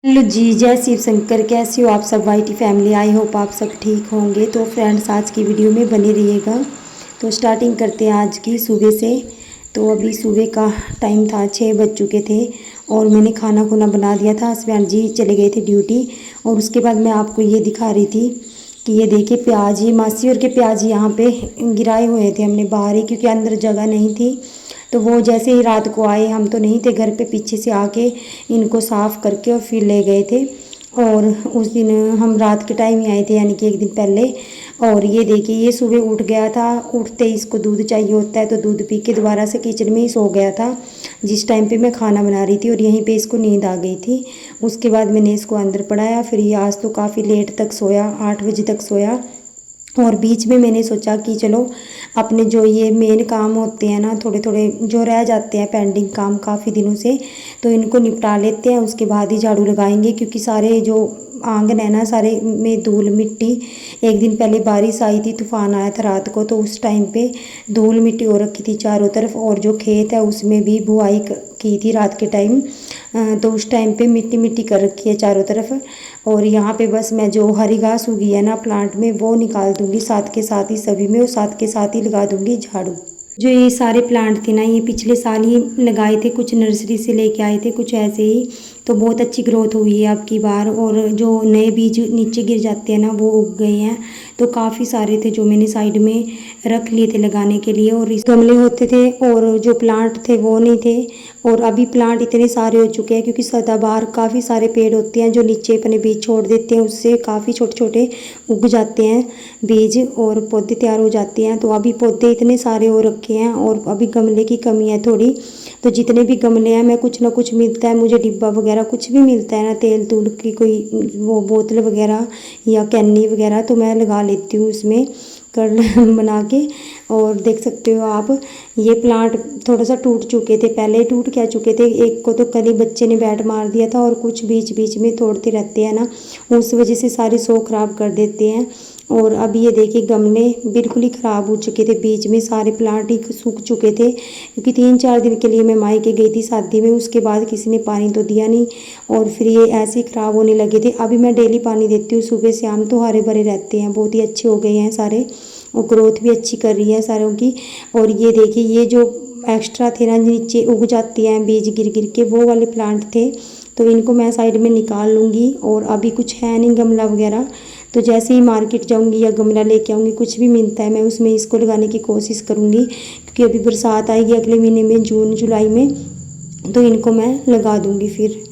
Hello जी, जय शिव शंकर। कैसे हो आप सब वाईटी फैमिली? आई होप आप सब ठीक होंगे। तो फ्रेंड्स, आज की वीडियो में बने रहिएगा। तो स्टार्टिंग करते हैं आज की सुबह से। तो अभी सुबह का टाइम था, 6 बज चुके थे और मैंने खाना खुना बना दिया था। हस्बैंड जी चले गए थे ड्यूटी और उसके बाद मैं आपको ये दिखा रही थी कि ये देखिए प्याज, ये मासी और के प्याज यहाँ पे गिराए हुए थे हमने बाहर ही, क्योंकि अंदर जगह नहीं थी। तो वो जैसे ही रात को आए, हम तो नहीं थे घर पे, पीछे से आके इनको साफ़ करके और फिर ले गए थे। और उस दिन हम रात के टाइम ही आए थे, यानी कि एक दिन पहले। और ये देखिए, ये सुबह उठ गया था। उठते ही इसको दूध चाहिए होता है, तो दूध पी के दोबारा से किचन में ही सो गया था जिस टाइम पे मैं खाना बना रही थी, और यहीं पे इसको नींद आ गई थी। उसके बाद मैंने इसको अंदर पढ़ाया। फिर ये आज तो काफ़ी लेट तक सोया, 8 बजे तक सोया। और बीच में मैंने सोचा कि चलो अपने जो ये मेन काम होते हैं ना, थोड़े थोड़े जो रह जाते हैं पेंडिंग काम काफ़ी दिनों से, तो इनको निपटा लेते हैं। उसके बाद ही झाड़ू लगाएंगे, क्योंकि सारे जो आंगन है ना, सारे में धूल मिट्टी। एक दिन पहले बारिश आई थी, तूफान आया था रात को, तो उस टाइम पे धूल मिट्टी हो रखी थी चारों तरफ। और जो खेत है उसमें भी बुआई की थी रात के टाइम, तो उस टाइम पे मिट्टी मिट्टी कर रखी है चारों तरफ। और यहाँ पे बस मैं जो हरी घास उगी है ना प्लांट में, वो निकाल दूंगी साथ के साथ ही सभी में, और साथ के साथ ही लगा दूंगी झाड़ू। जो ये सारे प्लांट थे ना, ये पिछले साल ही लगाए थे, कुछ नर्सरी से लेके आए थे, कुछ ऐसे ही। तो बहुत अच्छी ग्रोथ हुई है अब की बार। और जो नए बीज नीचे गिर जाते हैं ना, वो उग गए हैं। तो काफ़ी सारे थे जो मैंने साइड में रख लिए थे लगाने के लिए, और इस गमले होते थे और जो प्लांट थे वो नहीं थे। और अभी प्लांट इतने सारे हो चुके हैं, क्योंकि सदाबहार काफ़ी सारे पेड़ होते हैं जो नीचे अपने बीज छोड़ देते हैं, उससे काफ़ी छोटे छोटे उग जाते हैं बीज और पौधे तैयार हो जाते हैं। तो अभी पौधे इतने सारे हो रखे हैं, और अभी गमले की कमी है थोड़ी। तो जितने भी गमले हैं, मैं कुछ ना कुछ मिलता है मुझे, डिब्बा वगैरह कुछ भी मिलता है ना, तेल तूल की कोई वो बोतल वगैरह या कैनी वगैरह, तो मैं लगा लेती हूँ उसमें कर बना के। और देख सकते हो आप, ये प्लांट थोड़ा सा टूट चुके थे, पहले ही टूट क्या चुके थे। एक को तो कल ही बच्चे ने बैट मार दिया था, और कुछ बीच बीच में तोड़ते रहते हैं ना, उस वजह से सारी सौ ख़राब कर देते हैं। और अभी ये देखिए, गमले बिल्कुल ही ख़राब हो चुके थे, बीच में सारे प्लांट ही सूख चुके थे, क्योंकि 3-4 दिन के लिए मैं मायके गई थी शादी में। उसके बाद किसी ने पानी तो दिया नहीं, और फिर ये ऐसे ख़राब होने लगे थे। अभी मैं डेली पानी देती हूँ सुबह शाम, तो हरे भरे रहते हैं, बहुत ही अच्छे हो गए हैं सारे, और ग्रोथ भी अच्छी कर रही है सारों की। और ये देखिए, ये जो एक्स्ट्रा थे ना, नीचे उग जाती हैं बीज गिर गिर के, वो वाले प्लांट थे, तो इनको मैं साइड में निकाल लूँगी। और अभी कुछ है नहीं गमला वगैरह, तो जैसे ही मार्केट जाऊँगी या गमला लेके आऊँगी, कुछ भी मिलता है मैं उसमें इसको लगाने की कोशिश करूँगी, क्योंकि अभी बरसात आएगी अगले महीने में, जून जुलाई में, तो इनको मैं लगा दूँगी फिर।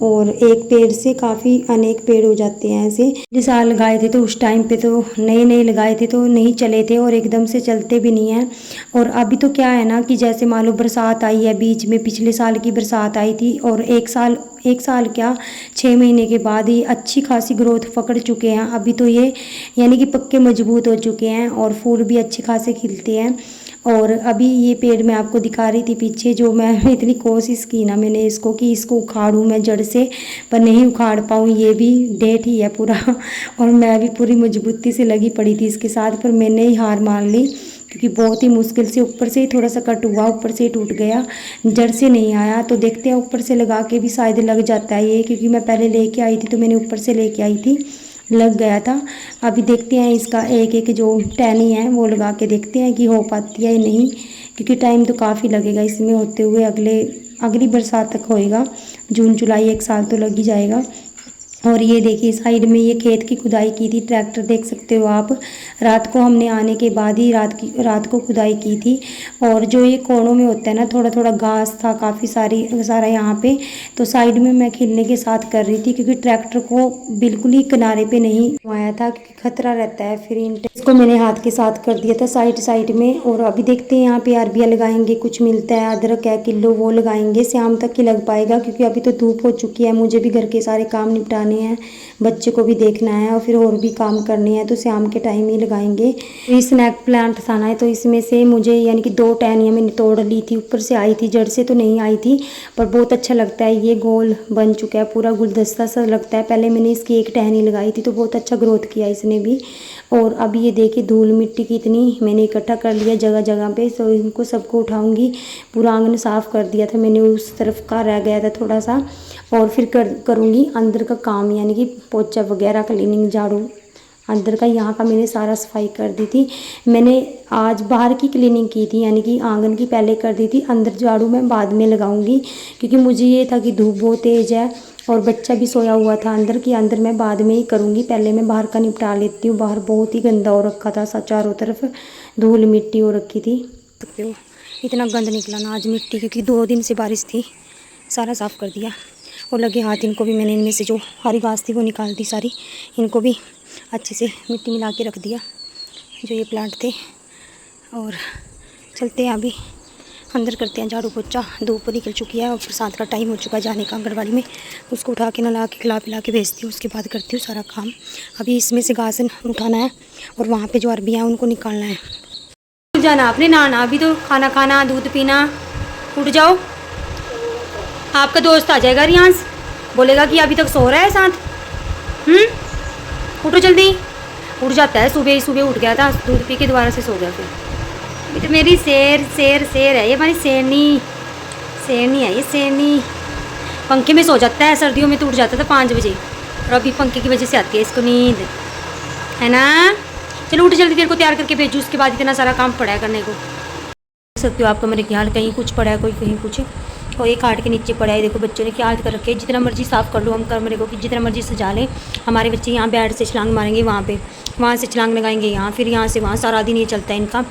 और एक पेड़ से काफ़ी अनेक पेड़ हो जाते हैं ऐसे। पिछले साल लगाए थे तो उस टाइम पे तो नए नए लगाए थे तो नहीं चले थे, और एकदम से चलते भी नहीं हैं। और अभी तो क्या है ना, कि जैसे मान लो बरसात आई है बीच में, पिछले साल की बरसात आई थी, और एक साल क्या 6 महीने के बाद ही अच्छी खासी ग्रोथ पकड़ चुके हैं अभी तो ये, यानी कि पक्के मजबूत हो चुके हैं, और फूल भी अच्छे खासे खिलते हैं। और अभी ये पेड़ मैं आपको दिखा रही थी पीछे, जो मैं इतनी कोशिश की ना मैंने इसको, कि इसको उखाड़ूं मैं जड़ से, पर नहीं उखाड़ पाऊँ। ये भी डेट ही है पूरा और मैं भी पूरी मजबूती से लगी पड़ी थी इसके साथ, पर मैंने ही हार मान ली, क्योंकि बहुत ही मुश्किल से, ऊपर से ही थोड़ा सा कट हुआ, ऊपर से ही टूट गया, जड़ से नहीं आया। तो देखते हैं, ऊपर से लगा के भी शायद लग जाता है ये, क्योंकि मैं पहले लेके आई थी, तो मैंने ऊपर से लेके आई थी, लग गया था। अभी देखते हैं इसका एक एक जो टहनी है वो लगा के देखते हैं कि हो पाती है या नहीं, क्योंकि टाइम तो काफ़ी लगेगा इसमें होते हुए, अगली बरसात तक होएगा, जून जुलाई 1 साल तो लग ही जाएगा। और ये देखिए, साइड में ये खेत की खुदाई की थी, ट्रैक्टर देख सकते हो आप। रात को हमने आने के बाद ही रात को खुदाई की थी। और जो ये कोनों में होता है ना, थोड़ा थोड़ा घास था काफ़ी सारा यहाँ पे, तो साइड में मैं खिलने के साथ कर रही थी, क्योंकि ट्रैक्टर को बिल्कुल ही किनारे पे नहीं घुमाया था, क्योंकि खतरा रहता है फिर इसको मैंने हाथ के साथ कर दिया था साइड साइड में। और अभी देखते हैं, यहाँ पे अरबिया लगाएंगे, कुछ मिलता है, अदरक है किलो, वो लगाएंगे, शाम तक ही लग पाएगा, क्योंकि अभी तो धूप हो चुकी है, मुझे भी घर के सारे काम निपटाने लगाने हैं, बच्चे को भी देखना है और फिर और भी काम करने हैं, तो शाम के टाइम ही लगाएंगे। तो स्नैक प्लांट था ना, तो इसमें से मुझे यानी कि 2 टहनियाँ मैंने तोड़ ली थी, ऊपर से आई थी, जड़ से तो नहीं आई थी, पर बहुत अच्छा लगता है। ये गोल बन चुका है, पूरा गुलदस्ता सा लगता है। पहले मैंने इसकी एक टहनी लगाई थी तो बहुत अच्छा ग्रोथ किया इसने भी। और अब ये देखिए धूल मिट्टी की इतनी मैंने इकट्ठा कर लिया जगह जगह पे, तो इनको सबको उठाऊंगी। पूरा आंगन साफ़ कर दिया था मैंने, उस तरफ का रह गया था थोड़ा सा, और फिर करूँगी अंदर का काम, यानी कि पोछा वगैरह, क्लीनिंग, झाड़ू अंदर का। यहाँ का मैंने सारा सफाई कर दी थी। मैंने आज बाहर की क्लीनिंग की थी, यानी कि आंगन की पहले कर दी थी, अंदर झाड़ू मैं बाद में लगाऊंगी, क्योंकि मुझे ये था कि धूप बहुत तेज़ है और बच्चा भी सोया हुआ था अंदर, की अंदर मैं बाद में ही करूँगी, पहले मैं बाहर का निपटा लेती हूँ। बाहर बहुत ही गंदा हो रखा था, चारों तरफ धूल मिट्टी हो रखी थी। इतना गंद निकला ना आज मिट्टी, क्योंकि 2 दिन से बारिश थी। सारा साफ़ कर दिया और लगे हाथ इनको भी मैंने, इनमें से जो हरी घास थी वो निकाल दी सारी, इनको भी अच्छे से मिट्टी मिला के रख दिया जो ये प्लांट थे। और चलते हैं अभी अंदर, करते हैं झाड़ू पोछा। धूप निकल चुकी है और प्रसाद का टाइम हो चुका है जाने का आंगनबाड़ी में। उसको उठा के नला के खिला पिला के भेजती हूँ, उसके बाद करती हूँ सारा काम। अभी इसमें से घास उठाना है और वहाँ पे जो अरबी हैं उनको निकालना है। उठ जाना आपने, नहाना, अभी तो खाना खाना, दूध पीना। उठ जाओ, आपका दोस्त आ जाएगा रियांस, बोलेगा कि अभी तक सो रहा है साथ। उठो जल्दी। उठ जाता है, सुबह ही सुबह उठ गया था, दूध पी के दोबारा से सो गया। फिर अभी तो मेरी शेर है ये, हमारी शेरनी है ये, शेरनी। पंखे में सो जाता है, सर्दियों में तो उठ जाता था 5 बजे, और अभी पंखे की वजह से आती है इसको नींद, है ना। चलो उठ जल्दी, तेरे को तैयार करके भेजूँ, उसके बाद इतना सारा काम पड़ा है करने को। देख सकते हो आपका मेरे ख्याल, कहीं कुछ पड़ा है, कोई कहीं कुछ, और एक खाट के नीचे पड़ा है। देखो बच्चों ने क्या हालत कर रखे है। जितना मर्जी साफ़ कर लो हम कमरे को, कि जितना मर्जी सजा लें, हमारे बच्चे यहाँ बेड से छलांग मारेंगे वहाँ पे, वहाँ से छलांग लगाएंगे यहाँ, फिर यहाँ से वहाँ, सारा दिन ये चलता है इनका।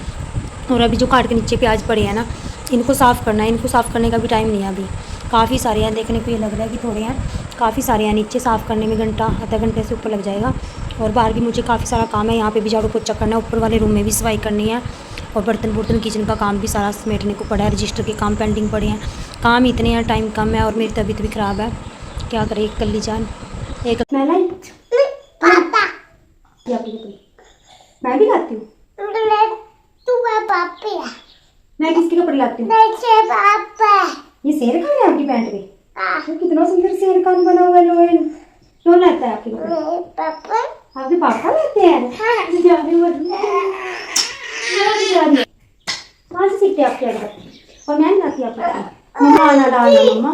और अभी जो खाट के नीचे प्याज पड़े हैं ना, इनको साफ़ करना है। इनको साफ़ करने का भी टाइम नहीं है अभी, काफ़ी सारे हैं, देखने को ये लग रहा है कि थोड़े हैं, काफ़ी सारे हैं। नीचे साफ़ करने में घंटा आधा घंटे से ऊपर लग जाएगा। और बाहर भी मुझे काफ़ी सारा काम है, यहाँ पे भी झाड़ू पोछा करना है, ऊपर वाले रूम में भी सफाई करनी है, और बर्तन किचन का काम भी सारा समेटने को पड़ा है। रजिस्टर के काम पेंडिंग पड़े हैं, काम इतने हैं, टाइम कम है, और मेरी तबीयत भी ख़राब है, क्या करें। एक कल्ली जान, एक मैं भी लाती हूँ, मैं किसके कपड़े लाती हूँ? ये शेर खान है आपकी पैंट में, तो कितना सुंदर शेर खान बना हुआ है। लोयन क्यों लाता है आपके कपड़े? आपके पापा लाते हैं? कहाँ से सीखते आपके अंदर? और मैं नहीं लाती आपको? मम्मा आना डालना, मम्मा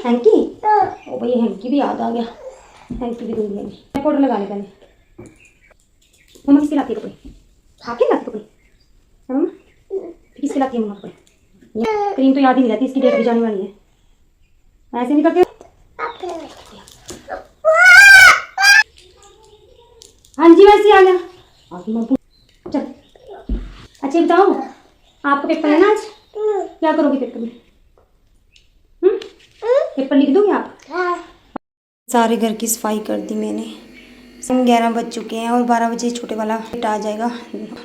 हैंकी। ओ भाई हैंकी भी याद आ गया, हैंकी भी दूंगी मैं। पाउडर लगा ले पहले। मम्मा किसके लाती है कपड़े? आपके लाती कपड़े मम्मा? किसके लाती है मम्मा कपड़े? क्रीम तो याद ही नहीं रहती, इसकी डेट भी जाने वाली है। ऐसे नहीं करते? हाँ जी वैसे आ गया। चल अच्छा बताओ, आपको पेपर है ना आज? क्या करोगे पेपर में? पेपर लिख दोगे आप? सारे घर की सफाई कर दी मैंने। 11 बज चुके हैं और 12 बजे छोटे वाला बेटा आ जाएगा।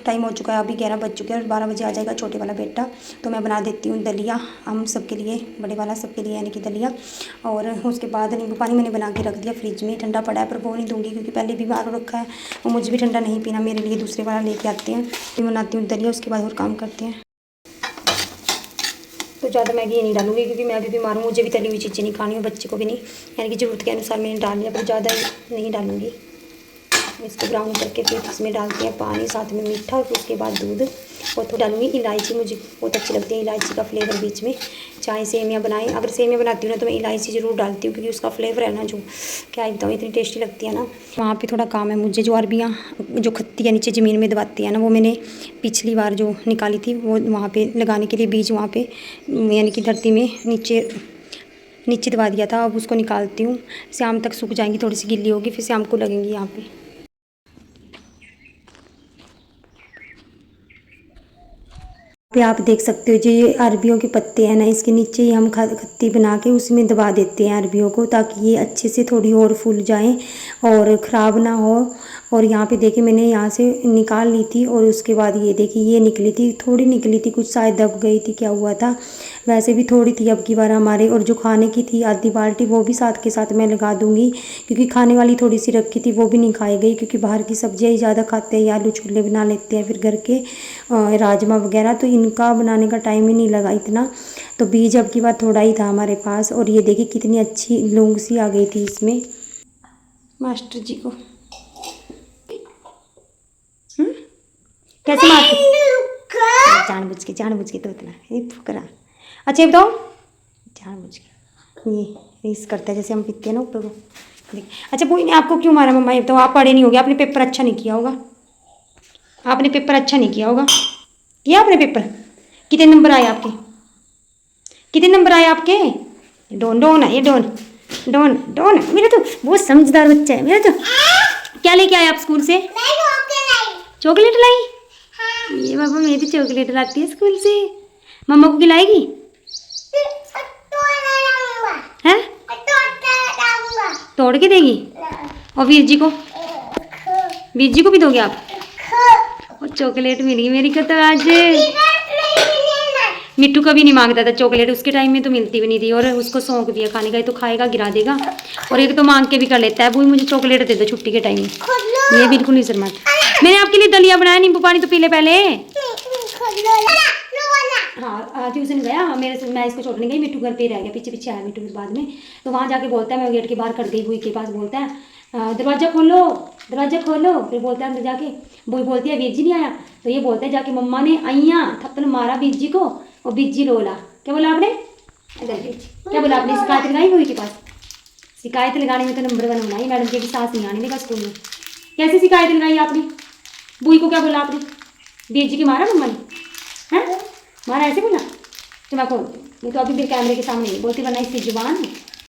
टाइम हो चुका है, अभी 11 बज चुके हैं और 12 बजे आ जाएगा छोटे वाला बेटा। तो मैं बना देती हूँ दलिया हम सबके लिए, बड़े वाला सबके लिए, यानी कि दलिया। और उसके बाद नींबू पानी मैंने बना के रख दिया फ्रिज में, ठंडा पड़ा है, पर वो नहीं दूँगी क्योंकि पहले बीमार हो रखा है और मुझे भी ठंडा नहीं पीना, मेरे लिए दूसरे वाला लेके आते हैं। मैं बनाती हूँ दलिया, उसके बाद और काम करते हैं। तो ज़्यादा मैं घी नहीं डालूंगी क्योंकि मैं भी बीमार हूँ, मुझे भी तली हुई चीज़ें नहीं खानी है, बच्चे को भी नहीं, यानी कि ज़रूरत के अनुसार मैंने डाल लिया, पर ज़्यादा नहीं डालूंगी। इसको ब्राउन करके फिर इसमें डालते हैं पानी, साथ में मीठा, और उसके बाद दूध, और थोड़ा डालूंगी इलायची, मुझे बहुत अच्छी लगती है इलायची का फ्लेवर बीच में। चाहे सेमियाँ बनाएं, अगर सेमियाँ बनाती हूँ ना तो मैं इलायची ज़रूर डालती हूँ, क्योंकि उसका फ्लेवर है ना जो क्या एकदम इतनी टेस्टी लगती है ना। वहाँ पे थोड़ा काम है मुझे, जो अरबियाँ जो खत्ती है नीचे ज़मीन में दबाती है ना, वो मैंने पिछली बार जो निकाली थी वो वहाँ पर लगाने के लिए बीज, वहाँ पर यानी कि धरती में नीचे दबा दिया था। अब उसको निकालती हूँ, शाम तक सूख जाएंगी, थोड़ी सी गिल्ली होगी, फिर शाम को लगेंगी यहाँ पे। आप देख सकते हो जो ये अरबियों के पत्ते हैं ना, इसके नीचे ही हम खत्ती बना के उसमें दबा देते हैं अरबियों को, ताकि ये अच्छे से थोड़ी और फूल जाएं और ख़राब ना हो। और यहाँ पे देखिए मैंने यहाँ से निकाल ली थी, और उसके बाद ये देखिए ये निकली थी, थोड़ी निकली थी, कुछ शायद दब गई थी, क्या हुआ था वैसे भी थोड़ी थी अब की बार हमारे, और जो खाने की थी आधी बाल्टी वो भी साथ के साथ मैं लगा दूंगी, क्योंकि खाने वाली थोड़ी सी रखी थी वो भी नहीं खाई गई, क्योंकि बाहर की सब्जियाँ ही ज़्यादा खाते हैं, आलू छोले बना लेते हैं, फिर घर के राजमा वगैरह, तो इनका बनाने का टाइम ही नहीं लगा इतना। तो बीज अब की बार थोड़ा ही था हमारे पास, और ये देखिए कितनी अच्छी लौंग सी आ गई थी इसमें। मास्टर जी को कैसे मारते जानबूझ के तो इतना ये फुकरा। अच्छा ये बताओ, जानबूझ के ये इस करता है जैसे हम पीते हैं ना ऊपर को देख। अच्छा वो ने आपको क्यों मारा मम्मा, ये बताओ। आप पढ़े नहीं होगे, आपने पेपर अच्छा नहीं किया होगा, आपने पेपर अच्छा नहीं किया होगा। किया आपने पेपर? कितने नंबर आए आपके? कितने नंबर आए आपके? डोन डोन है ये, डोन डोन डोन है मेरा तो, बहुत समझदार बच्चा है मेरा तो। क्या लेके आए आप स्कूल से? चॉकलेट लाई? ये बाबा मेरी चॉकलेट लाती है स्कूल से, मम्मा को खिलाएगी? हैं? तोड़ के देगी? और वीर जी को? वीर जी को भी दोगे आप? और चॉकलेट मिली मेरी को तो आज। मिट्टू कभी नहीं मांगता था चॉकलेट, उसके टाइम में तो मिलती भी नहीं थी, और उसको सौंप दिया खाने का, ये तो खाएगा गिरा देगा, और एक तो मांग के भी कर लेता है, वो मुझे चॉकलेट दे दो छुट्टी के टाइम में। ये बिल्कुल नहीं शर्माता। मैंने आपके लिए दलिया बनाया, नींबू पानी तो पी ले पहले। हाँ ट्यूशन गया मेरे से, मैं इसको छोड़ने गई, मिट्टू घर पे रह गया, पीछे पीछे आया मिट्टू बाद में, तो वहाँ जाके बोलता है, मैं गेट के बाहर कर गई बुई के पास, बोलता है दरवाजा खोलो दरवाजा खोलो, फिर बोलता है अंदर जाके, बुई बोलती है वीर जी नहीं आया, तो ये बोलता है जाके मम्मा ने अइया थप्पड़ मारा बीज जी को, और बीज जी रोला। क्या बोला आपने? क्या बोला आपने? शिकायत लगाई बुई के पास? शिकायत लगाने में तो नंबर 1 होना है, मैडम के भी साथ नहीं आने देगा स्कूल में। कैसे शिकायत लगाई आपने? बुई को क्या बोला आपने? बीज जी के मारा मम्मा ने? हैं मारा ऐसे बोला? तो मैं खोलती हूँ, नहीं तो अभी भी कैमरे के सामने नहीं बोलती, वरना इसकी जुबान